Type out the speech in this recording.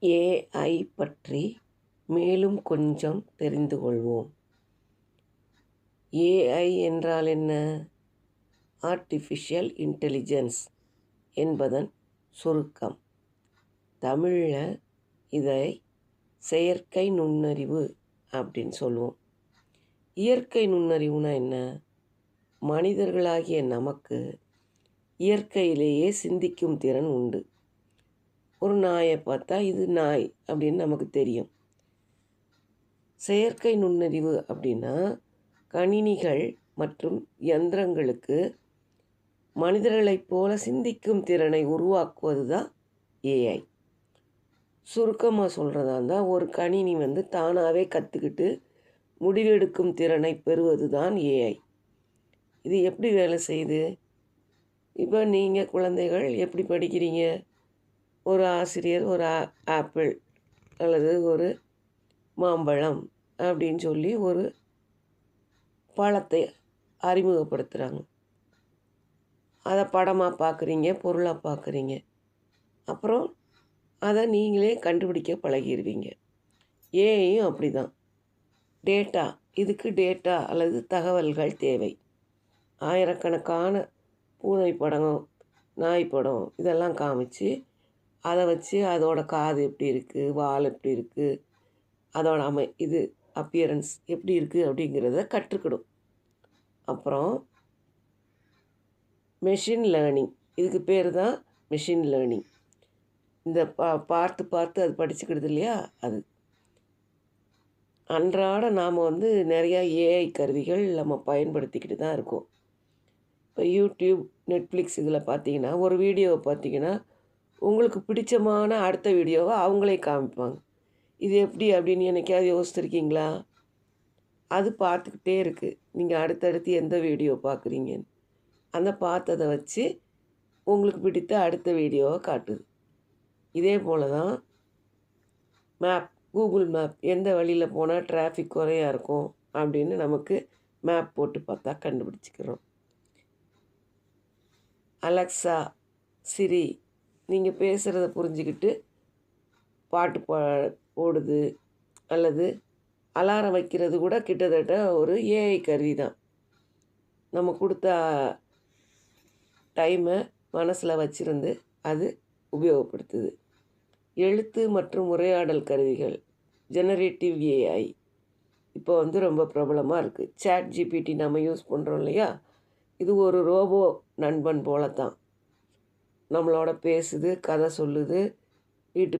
AI பற்றி மேலும் கொஞ்சம் தெரிந்து கொள்வோம். ஏஐ என்றால் என்ன? ஆர்டிஃபிஷியல் இன்டெலிஜென்ஸ் என்பதன் சுருக்கம். தமிழில் இதை செயற்கை நுண்ணறிவு அப்படின்னு சொல்லுவோம். இயற்கை நுண்ணறிவுனா என்ன? மனிதர்களாகிய நமக்கு இயற்கையிலேயே சிந்திக்கும் திறன் உண்டு. ஒரு நாயை பார்த்தா இது நாய் அப்படின்னு நமக்கு தெரியும். செயற்கை நுண்ணறிவு அப்படின்னா கணினிகள் மற்றும் யந்திரங்களுக்கு மனிதர்களைப் போல சிந்திக்கும் திறனை உருவாக்குவது தான் ஏஐ. சுருக்கமாக சொல்கிறதா இருந்தால் ஒரு கணினி தானாகவே கற்றுக்கிட்டு முடிவெடுக்கும் திறனை பெறுவது தான் ஏஐ. இது எப்படி வேலை செய்யுது? இப்போ நீங்கள் குழந்தைகள் எப்படி படிக்கிறீங்க? ஒரு ஆசிரியர் ஒரு ஆப்பிள் அல்லது ஒரு மாம்பழம் அப்படின்னு சொல்லி ஒரு பழத்தை அறிமுகப்படுத்துகிறாங்க. அதை படமாக பார்க்குறீங்க, பொருளாக பார்க்குறீங்க. அப்புறம் அதை நீங்களே கண்டுபிடிக்க பழகிடுவீங்க. ஏஐயும் அப்படி தான். இதுக்கு டேட்டா அல்லது தகவல்கள் தேவை. ஆயிரக்கணக்கான பூனை படம், நாய் படம் இதெல்லாம் காமிச்சு அதை வச்சு அதோட காது எப்படி இருக்குது, வால் எப்படி இருக்குது, அதோட இது அப்பியரன்ஸ் எப்படி இருக்குது அப்படிங்கிறத கற்றுக்கிடும். அப்புறம் மெஷின் லேர்னிங், இதுக்கு பேர் தான் மெஷின் லேர்னிங். இந்த பார்த்து அது படிச்சுக்கிடுது இல்லையா, அது. அன்றாட நாம் நிறையா ஏஐ கருவிகள் நம்ம பயன்படுத்திக்கிட்டு தான் இருக்கோம். இப்போ யூடியூப், நெட்ஃப்ளிக்ஸ் இதில் பார்த்தீங்கன்னா ஒரு வீடியோவை பார்த்தீங்கன்னா உங்களுக்கு பிடிச்சமான அடுத்த வீடியோவை அவங்களே காமிப்பாங்க. இது எப்படி அப்படின்னு என்னைக்காவது யோசிச்சிருக்கீங்களா? அது பார்த்துக்கிட்டே இருக்குது. நீங்கள் அடுத்தடுத்து எந்த வீடியோ பார்க்குறீங்கன்னு அந்த பார்த்ததை வச்சு உங்களுக்கு பிடித்த அடுத்த வீடியோவை காட்டுது. இதே போல் தான் கூகுள் மேப் எந்த வழியில் போனால் டிராஃபிக் குறையாக இருக்கும் அப்படின்னு நமக்கு மேப் போட்டு பார்த்தா கண்டுபிடிச்சிக்கிறோம். அலெக்ஸா, சிரி நீங்கள் பேசுகிறத புரிஞ்சுக்கிட்டு பாட்டு ஓடுது. அல்லது அலாரம் வைக்கிறது கூட கிட்டத்தட்ட ஒரு ஏஐ கருவி தான். நம்ம கொடுத்த டைமை மனசில் வச்சுருந்து அது உபயோகப்படுத்துது. எழுத்து மற்றும் உரையாடல் கருவிகள், ஜெனரேட்டிவ் ஏஐ இப்போ ரொம்ப பிரபலமாக இருக்குது. சாட் ஜிபிடி நம்ம யூஸ் பண்ணுறோம் இல்லையா, இது ஒரு ரோபோ நண்பன் போல தான். நம்மளோட பேசுது, கதை சொல்லுது, வீட்டு